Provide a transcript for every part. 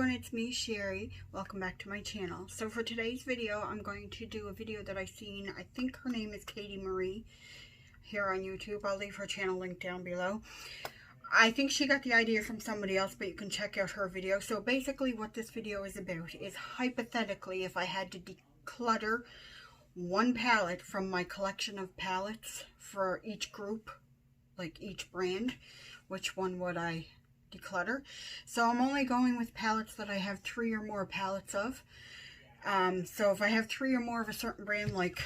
everyone, it's me, Sherry. Welcome back to my channel. So for today's video, I'm going to do a video that I've seen. I think her name is Katie Marie here on YouTube. I'll leave her channel link down below. I think she got the idea from somebody else, but you can check out her video. So basically what this video is about is hypothetically if I had to declutter one palette from my collection of palettes for each group, like each brand, which one would I declutter? So I'm only going with palettes that I have 3 or more palettes of. So if I have 3 or more of a certain brand, like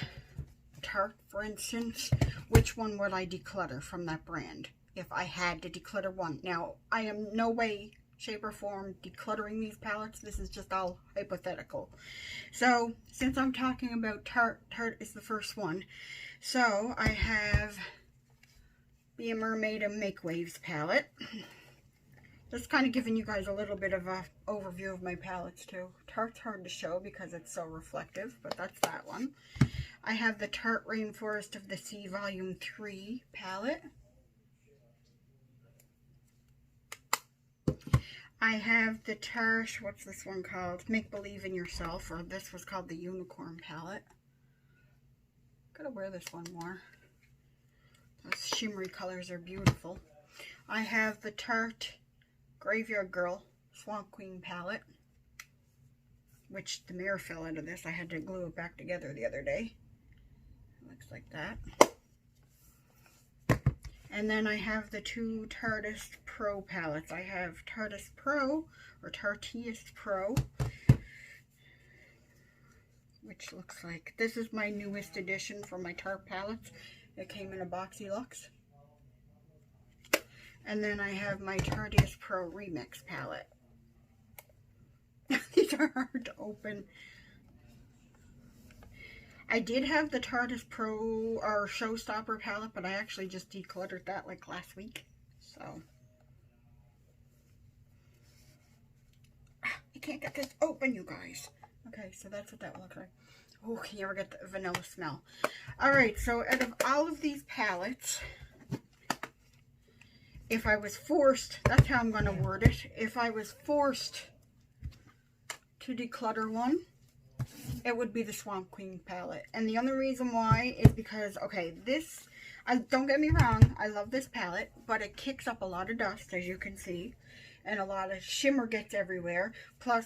Tarte for instance, which one would I declutter from that brand if I had to declutter one? Now I am no way, shape or form decluttering these palettes. This is just all hypothetical. So since I'm talking about Tarte is the first one. So I have Be a Mermaid and Make Waves palette. Just kind of giving you guys a little bit of a overview of my palettes too. Tarte's hard to show because it's so reflective, but that's that one. I have the Tarte Rainforest of the Sea Volume 3 palette. I have the Tarte, what's this one called? Make Believe in Yourself, or this was called the Unicorn palette. Gotta wear this one more. Those shimmery colors are beautiful. I have the Tarte Graveyard Girl Swamp Queen palette, which the mirror fell out of this. I had to glue it back together the other day. It looks like that. And then I have the 2 Tarteist Pro palettes. I have Tarteist Pro, or Tarteist Pro, which looks like, this is my newest addition for my Tarte palettes. It came in a boxy luxe. And then I have my Tarteist Pro Remix palette. These are hard to open. I did have the Tarteist Pro or Showstopper palette, but I actually just decluttered that like last week. So I can't get this open, you guys. Okay, so that's what that will look like. Oh, can you ever get the vanilla smell? Alright, so out of all of these palettes, if I was forced, that's how I'm going to word it, if I was forced to declutter one, it would be the Swamp Queen palette. And the only reason why is because, okay, this, don't get me wrong, I love this palette, but it kicks up a lot of dust, as you can see, and a lot of shimmer gets everywhere. Plus,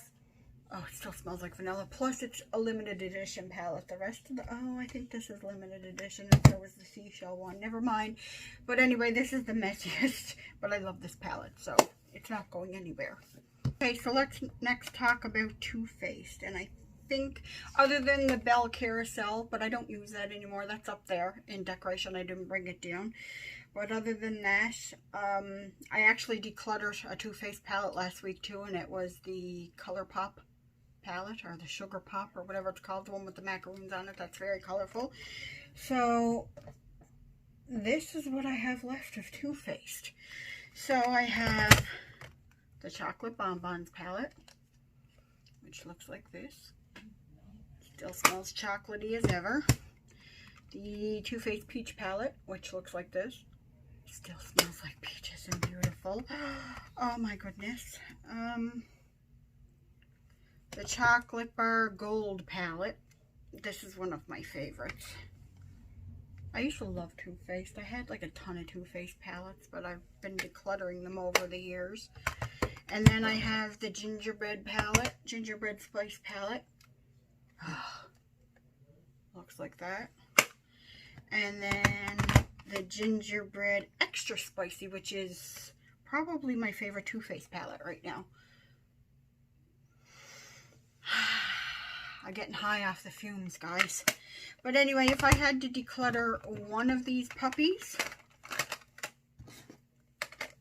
oh, it still smells like vanilla. Plus, it's a limited edition palette. The rest of the, oh, I think this is limited edition. And so was the seashell one. Never mind. But anyway, this is the messiest. But I love this palette, so it's not going anywhere. Okay, so let's next talk about Too Faced. And I think, other than the Belle Carousel, but I don't use that anymore. That's up there in decoration. I didn't bring it down. But other than that, I actually decluttered a Too Faced palette last week too. And it was the ColourPop palette, or the Sugar Pop, or whatever it's called, the one with the macaroons on it. That's very colorful. So this is what I have left of Too Faced. So I have the Chocolate Bonbons palette, which looks like this. Still smells chocolatey as ever. The Too Faced Peach palette, which looks like this. Still smells like peaches and beautiful. Oh my goodness. The Chocolate Bar Gold palette. This is one of my favorites. I used to love Too Faced. I had like a ton of Too Faced palettes, but I've been decluttering them over the years. And then I have the Gingerbread palette, Gingerbread Spice palette. Looks like that. And then the Gingerbread Extra Spicy, which is probably my favorite Too Faced palette right now. I'm getting high off the fumes, guys. But anyway, if I had to declutter one of these puppies,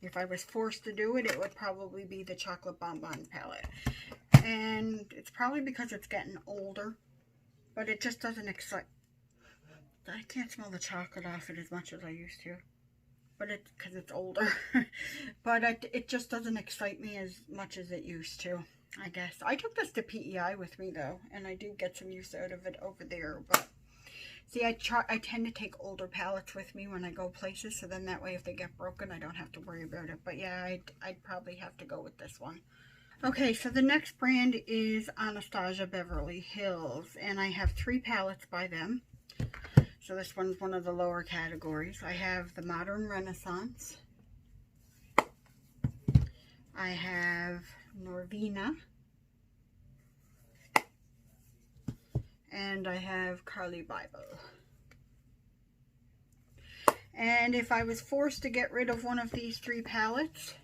if I was forced to do it, it would probably be the Chocolate Bonbons palette. And it's probably because it's getting older, but it just doesn't excite. I can't smell the chocolate off it as much as I used to, but it's because it's older. But it just doesn't excite me as much as it used to, I guess. I took this to PEI with me though, and I do get some use out of it over there. But see, I tend to take older palettes with me when I go places, so then that way if they get broken, I don't have to worry about it. But yeah, I'd probably have to go with this one. Okay, so the next brand is Anastasia Beverly Hills, and I have 3 palettes by them. So this one's one of the lower categories. I have the Modern Renaissance. I have Norvina. And I have Carly Bible. And if I was forced to get rid of one of these 3 palettes,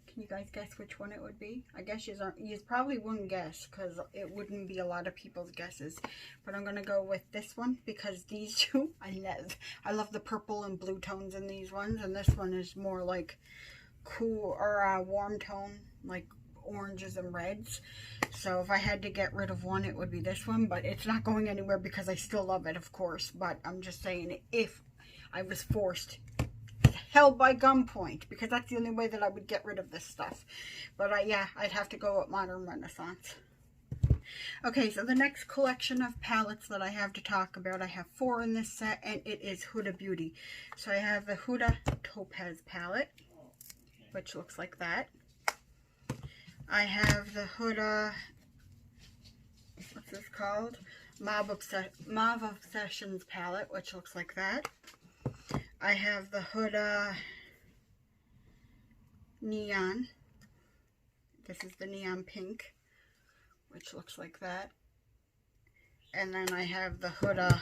can you guys guess which one it would be? I guess you probably wouldn't guess because it wouldn't be a lot of people's guesses. But I'm going to go with this one because these 2 I love. I love the purple and blue tones in these ones. And this one is more like cool or warm tone, like oranges and reds. So if I had to get rid of one, it would be this one. But it's not going anywhere because I still love it, of course. But I'm just saying, if I was forced, held by gunpoint, because that's the only way that I would get rid of this stuff. But yeah, I'd have to go with Modern Renaissance. Okay, so the next collection of palettes that I have to talk about, I have 4 in this set, and it is Huda Beauty. So I have the Huda Topaz palette, which looks like that. I have the Huda, what's this called? Mauve Obsessions palette, which looks like that. I have the Huda Neon. This is the neon pink, which looks like that. And then I have the Huda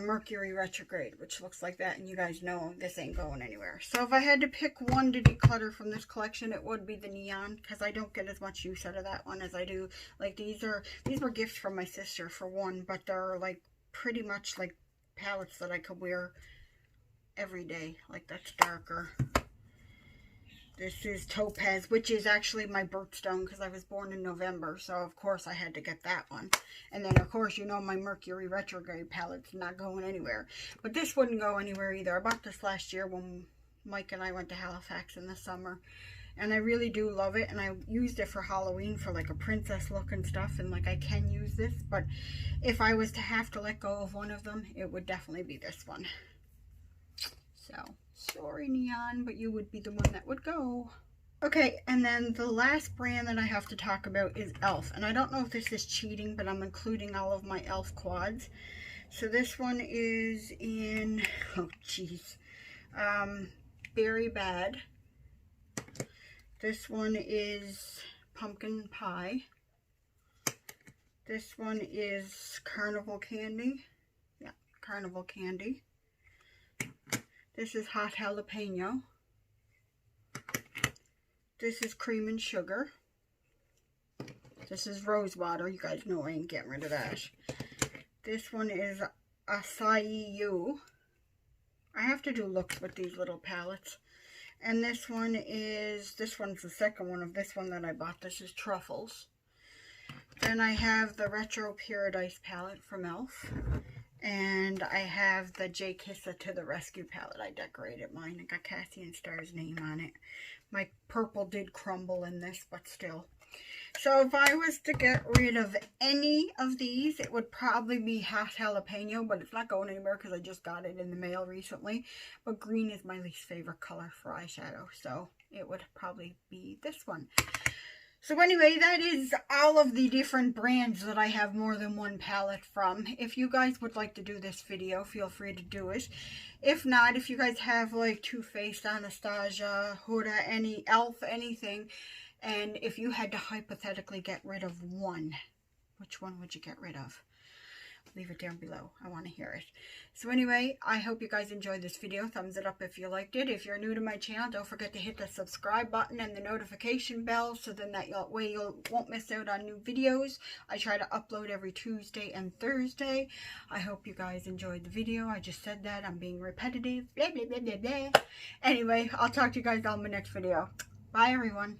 Mercury Retrograde, which looks like that. And you guys know this ain't going anywhere. So if I had to pick one to declutter from this collection, it would be the neon, because I don't get as much use out of that one as I do. Like these were gifts from my sister for one, but they're like pretty much like palettes that I could wear every day. Like that's darker. This is Topaz, which is actually my birthstone because I was born in November. So of course I had to get that one. And then of course, you know, my Mercury Retrograde palette's not going anywhere. But this wouldn't go anywhere either. I bought this last year when Mike and I went to Halifax in the summer. And I really do love it. And I used it for Halloween for like a princess look and stuff. And like I can use this. But if I was to have to let go of one of them, it would definitely be this one. So, sorry Neon, but you would be the one that would go. Okay, and then the last brand that I have to talk about is e.l.f. And I don't know if this is cheating, but I'm including all of my e.l.f. quads. So this one is in, oh jeez, Berry Bad. This one is Pumpkin Pie. This one is Carnival Candy. Yeah, Carnival Candy. This is Hot Jalapeno. This is Cream and Sugar. This is Rose Water. You guys know I ain't getting rid of that. This one is Acai You. I have to do looks with these little palettes. And this one's the second one of this one that I bought. This is Truffles. Then I have the Retro Paradise palette from e.l.f. And I have the J Kissa to the Rescue palette. I decorated mine. I got Cassie and Star's name on it. My purple did crumble in this, but still. So if I was to get rid of any of these, it would probably be Hot Jalapeno, but it's not going anywhere because I just got it in the mail recently. But green is my least favorite color for eyeshadow, so it would probably be this one. So anyway, that is all of the different brands that I have more than one palette from. If you guys would like to do this video, feel free to do it. If not, if you guys have like Too Faced, Anastasia, Huda, any e.l.f., anything, and if you had to hypothetically get rid of one, which one would you get rid of? Leave it down below. I want to hear it. So anyway, I hope you guys enjoyed this video. Thumbs it up if you liked it. If you're new to my channel, don't forget to hit the subscribe button and the notification bell so then that way you won't miss out on new videos. I try to upload every Tuesday and Thursday. I hope you guys enjoyed the video. I just said that. I'm being repetitive. Blah, blah, blah, blah, blah. Anyway, I'll talk to you guys on my next video. Bye, everyone.